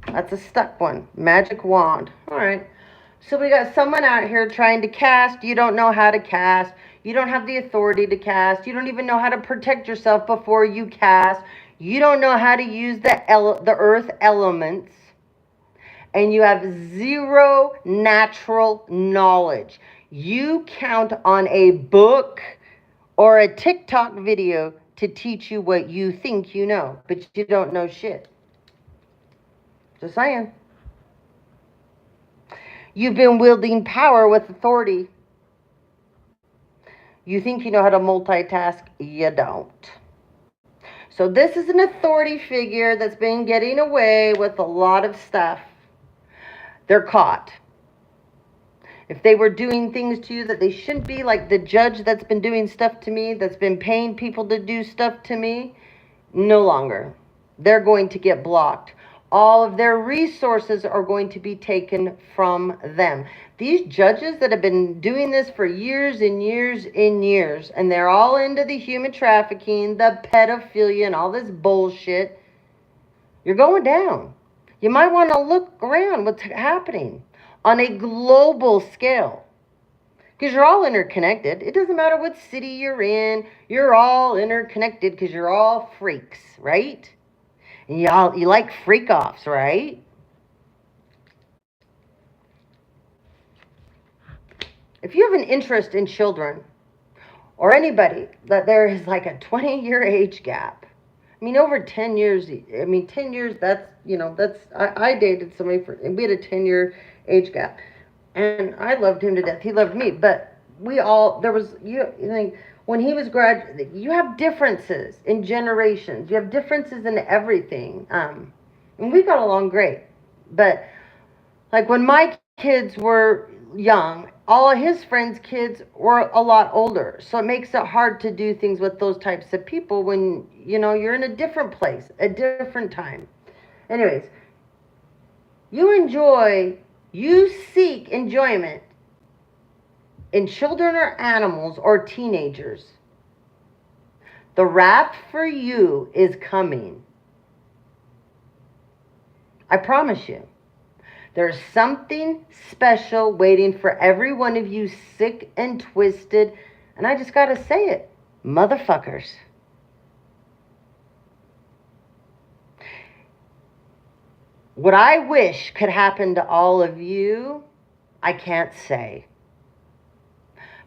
That's a stuck one. Magic wand. All right. So we got someone out here trying to cast. You don't know how to cast. You don't have the authority to cast. You don't even know how to protect yourself before you cast. You don't know how to use the earth elements. And you have zero natural knowledge. You count on a book or a TikTok video to teach you what you think you know, but you don't know shit. Just saying. You've been wielding power with authority. You think you know how to multitask. You don't. So this is an authority figure that's been getting away with a lot of stuff. They're caught. If they were doing things to you that they shouldn't be, like the judge that's been doing stuff to me, that's been paying people to do stuff to me, no longer. They're going to get blocked. All of their resources are going to be taken from them. These judges that have been doing this for years and years and years, and they're all into the human trafficking, the pedophilia, and all this bullshit, you're going down. You might want to look around what's happening on a global scale. Because you're all interconnected. It doesn't matter what city you're in. You're all interconnected because you're all freaks, right? And you like freak-offs, right? If you have an interest in children or anybody, that there is like a 20-year age gap. I mean, over 10 years, 10 years, I dated somebody and we had a 10-year age gap. And I loved him to death. He loved me. But when he was graduating, you have differences in generations. You have differences in everything. And we got along great. But like when my kids were young, all of his friends' kids were a lot older. So it makes it hard to do things with those types of people when, you're in a different place, a different time. Anyways, you seek enjoyment in children or animals or teenagers. The wrath for you is coming. I promise you. There's something special waiting for every one of you sick and twisted, and I just gotta say it, motherfuckers. What I wish could happen to all of you, I can't say.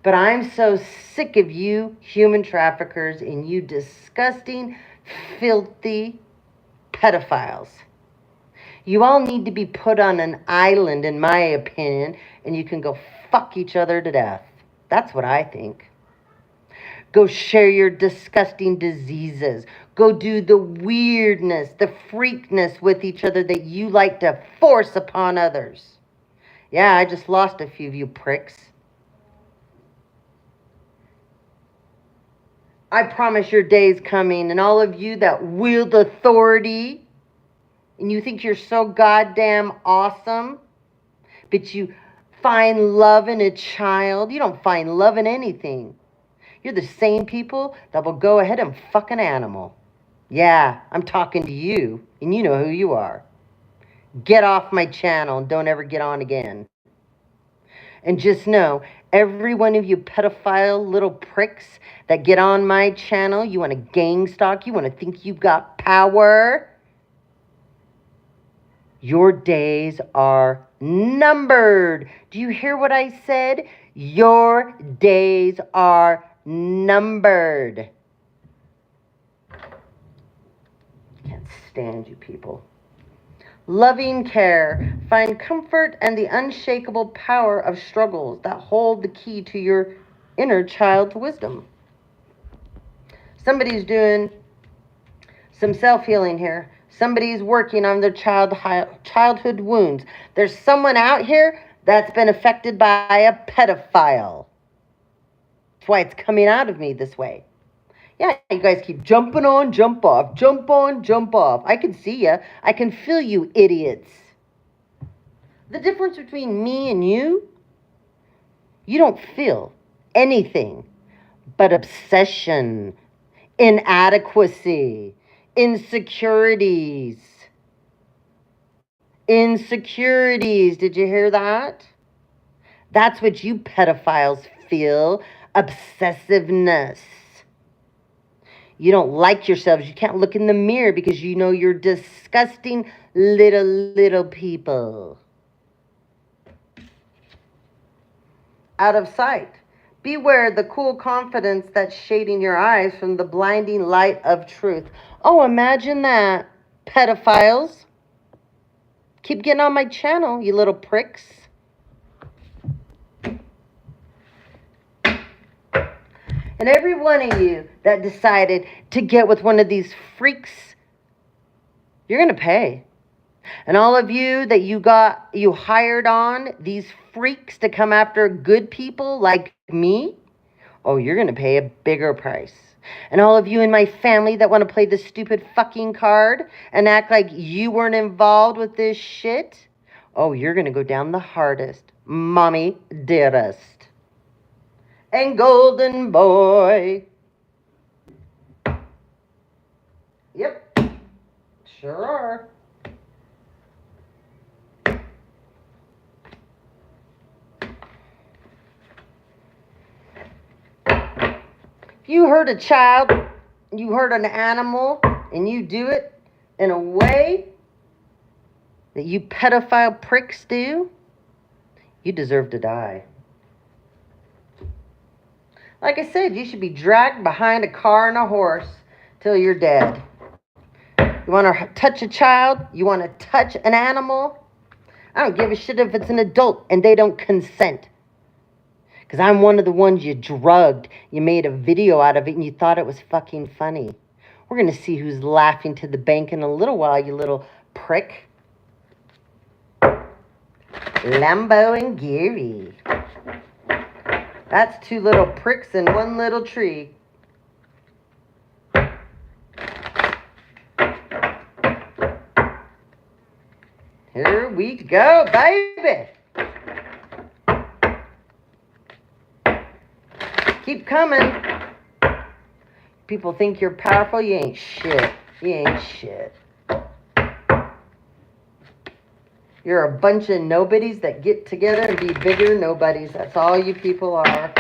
But I'm so sick of you human traffickers and you disgusting, filthy pedophiles. You all need to be put on an island, in my opinion, and you can go fuck each other to death. That's what I think. Go share your disgusting diseases. Go do the weirdness, the freakness with each other that you like to force upon others. Yeah, I just lost a few of you pricks. I promise your day's coming, and all of you that wield authority, and you think you're so goddamn awesome, but you find love in a child. You don't find love in anything. You're the same people that will go ahead and fuck an animal. Yeah, I'm talking to you, and you know who you are. Get off my channel and don't ever get on again. And just know, every one of you pedophile little pricks that get on my channel, you want to gang stalk, you want to think you've got power. Your days are numbered. Do you hear what I said? Your days are numbered. Can't stand you people. Loving care. Find comfort and the unshakable power of struggles that hold the key to your inner child's wisdom. Somebody's doing some self-healing here. Somebody's working on their childhood wounds. There's someone out here that's been affected by a pedophile. That's why it's coming out of me this way. Yeah, you guys keep jumping on, jump off, jump on, jump off. I can see you. I can feel you, idiots. The difference between me and you don't feel anything but obsession, inadequacy, insecurities. Insecurities. Did you hear that? That's what you pedophiles feel. Obsessiveness. You don't like yourselves. You can't look in the mirror because you know you're disgusting little people. Out of sight. Beware the cool confidence that's shading your eyes from the blinding light of truth. Oh, imagine that, pedophiles. Keep getting on my channel, you little pricks. And every one of you that decided to get with one of these freaks, you're going to pay. And all of you that you hired on these freaks to come after good people like me, oh, you're going to pay a bigger price. And all of you in my family that want to play this stupid fucking card and act like you weren't involved with this shit, oh, you're going to go down the hardest. Mommy dearest. And golden boy. Yep, sure are. If you hurt a child, you hurt an animal, and you do it in a way that you pedophile pricks do, you deserve to die. Like I said, you should be dragged behind a car and a horse till you're dead. You want to touch a child? You want to touch an animal? I don't give a shit if it's an adult and they don't consent. Because I'm one of the ones you drugged. You made a video out of it and you thought it was fucking funny. We're going to see who's laughing to the bank in a little while, you little prick. Lambo and Gary. That's two little pricks in one little tree. Here we go, baby. Keep coming. People think you're powerful. You ain't shit. You ain't shit. You're a bunch of nobodies that get together and be bigger nobodies. That's all you people are.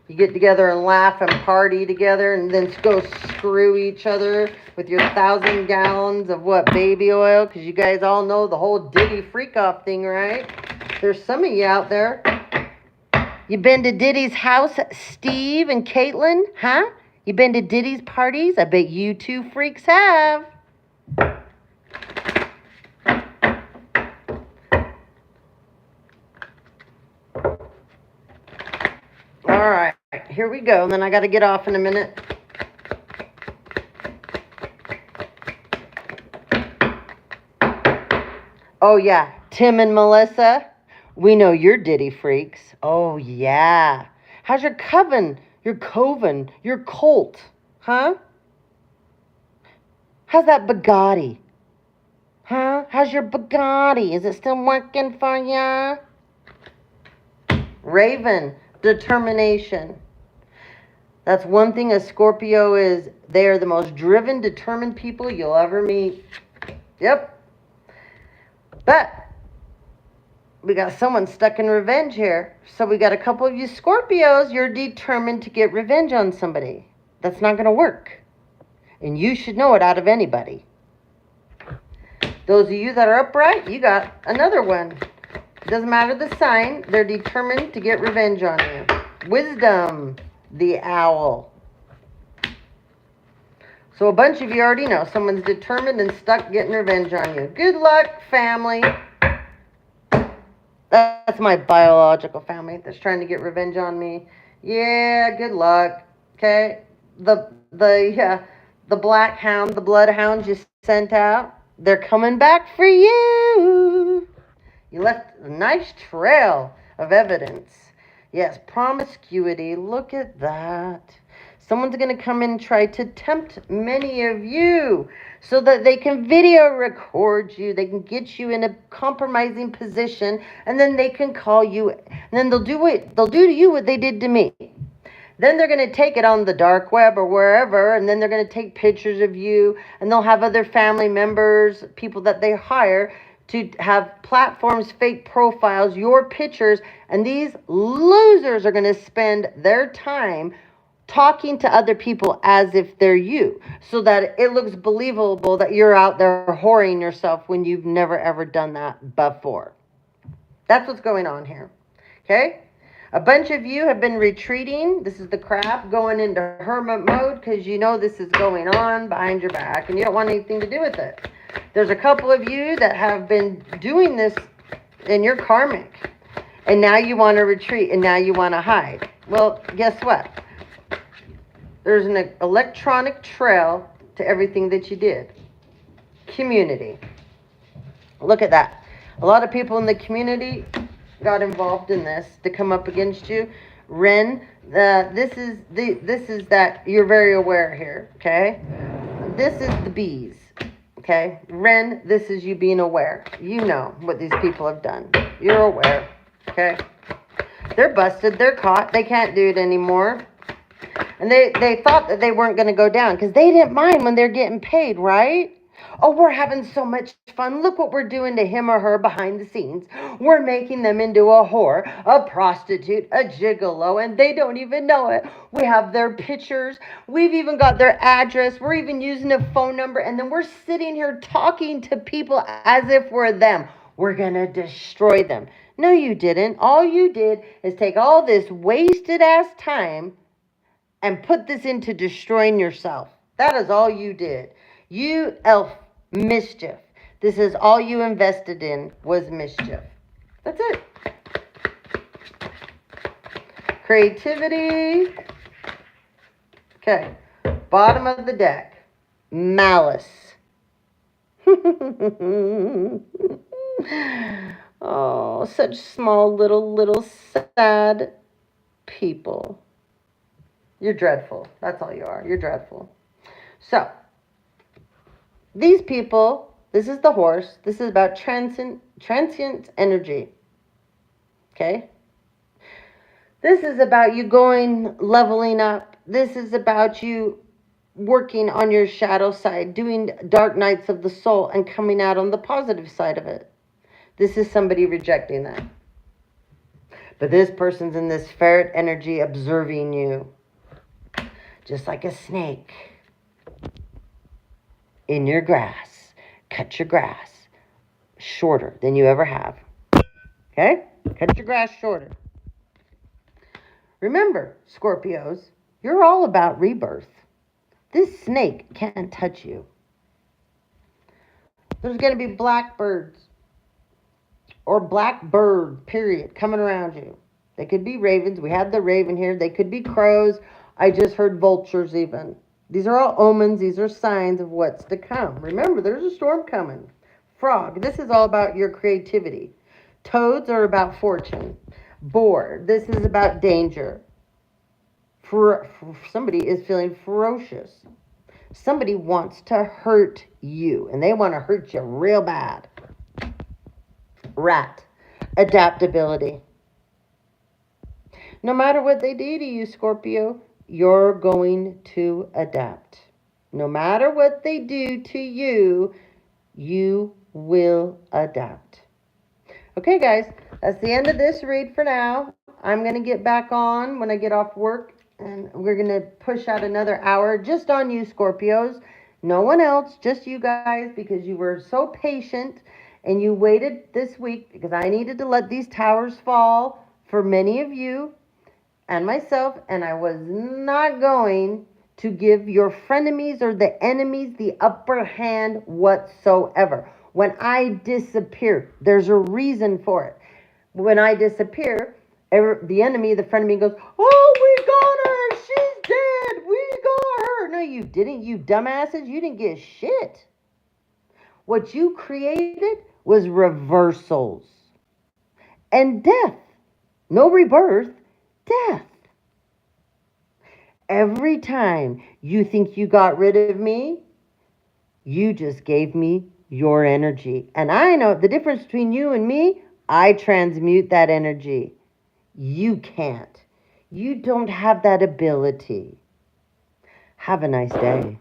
You get together and laugh and party together and then go screw each other with your 1,000 gallons of what, baby oil? Because you guys all know the whole Diddy freak-off thing, right? There's some of you out there. You been to Diddy's house, Steve and Caitlin? Huh? You been to Diddy's parties? I bet you two freaks have. All right, here we go. Then I got to get off in a minute. Oh, yeah. Tim and Melissa, we know you're Diddy freaks. Oh, yeah. How's your coven, your cult? Huh? How's that Bugatti? Huh? How's your Bugatti? Is it still working for ya? Raven, determination. That's one thing a Scorpio is. They are the most driven, determined people you'll ever meet. Yep. But we got someone stuck in revenge here. So we got a couple of you Scorpios. You're determined to get revenge on somebody. That's not going to work. And you should know it out of anybody. Those of you that are upright, you got another one. Doesn't matter the sign. They're determined to get revenge on you. Wisdom, the owl. So a bunch of you already know someone's determined and stuck getting revenge on you. Good luck, family. That's my biological family that's trying to get revenge on me. Yeah, good luck. Okay? The black hound, the bloodhounds you sent out, they're coming back for you. You left a nice trail of evidence. Yes, promiscuity. Look at that. Someone's going to come in and try to tempt many of you so that they can video record you. They can get you in a compromising position, and then they can call you. And then they'll do to you what they did to me. Then they're going to take it on the dark web or wherever, and then they're going to take pictures of you, and they'll have other family members, people that they hire, to have platforms, fake profiles, your pictures, and these losers are going to spend their time talking to other people as if they're you, so that it looks believable that you're out there whoring yourself when you've never ever done that before. That's what's going on here. Okay? A bunch of you have been retreating. This is the crab going into hermit mode because you know this is going on behind your back and you don't want anything to do with it. There's a couple of you that have been doing this in your karmic, and now you want to retreat and now you want to hide. Well, guess what? There's an electronic trail to everything that you did. Community. Look at that. A lot of people in the community got involved in this to come up against you. Ren, this is that you're very aware here, okay? This is the bees, okay? Ren, this is you being aware. You know what these people have done. You're aware, okay? They're busted. They're caught. They can't do it anymore. And they thought that they weren't going to go down because they didn't mind when they're getting paid, right? Oh, we're having so much fun. Look what we're doing to him or her behind the scenes. We're making them into a whore, a prostitute, a gigolo, and they don't even know it. We have their pictures. We've even got their address. We're even using a phone number. And then we're sitting here talking to people as if we're them. We're going to destroy them. No, you didn't. All you did is take all this wasted ass time and put this into destroying yourself. That is all you did. You elf mischief. This is all you invested in was mischief. That's it. Creativity. Okay. Bottom of the deck. Malice. Oh, such small little sad people. You're dreadful. That's all you are. You're dreadful. So, these people, this is the horse. This is about transient energy. Okay? This is about you going leveling up. This is about you working on your shadow side, doing dark nights of the soul and coming out on the positive side of it. This is somebody rejecting that. But this person's in this ferret energy observing you. Just like a snake in your grass. Cut your grass shorter than you ever have. Okay? Cut your grass shorter. Remember, Scorpios, you're all about rebirth. This snake can't touch you. There's going to be blackbirds or blackbird, period, coming around you. They could be ravens. We had the raven here. They could be crows. I just heard vultures even. These are all omens. These are signs of what's to come. Remember, there's a storm coming. Frog, this is all about your creativity. Toads are about fortune. Boar, this is about danger. Somebody is feeling ferocious. Somebody wants to hurt you, and they want to hurt you real bad. Rat, adaptability. No matter what they do to you, Scorpio, you're going to adapt. No matter what they do to you, you will adapt. Okay, guys, that's the end of this read for now. I'm going to get back on when I get off work, and we're going to push out another hour just on you, Scorpios. No one else, just you guys, because you were so patient and you waited this week because I needed to let these towers fall for many of you and myself, and I was not going to give your frenemies or the enemies the upper hand whatsoever. When I disappear, there's a reason for it. When I disappear, the enemy, the frenemy goes, oh, we got her, she's dead, we got her. No, you didn't, you dumbasses, you didn't get shit. What you created was reversals and death. No rebirth, death. Every time you think you got rid of me, you just gave me your energy. And I know the difference between you and me. I transmute that energy. You can't. You don't have that ability. Have a nice day.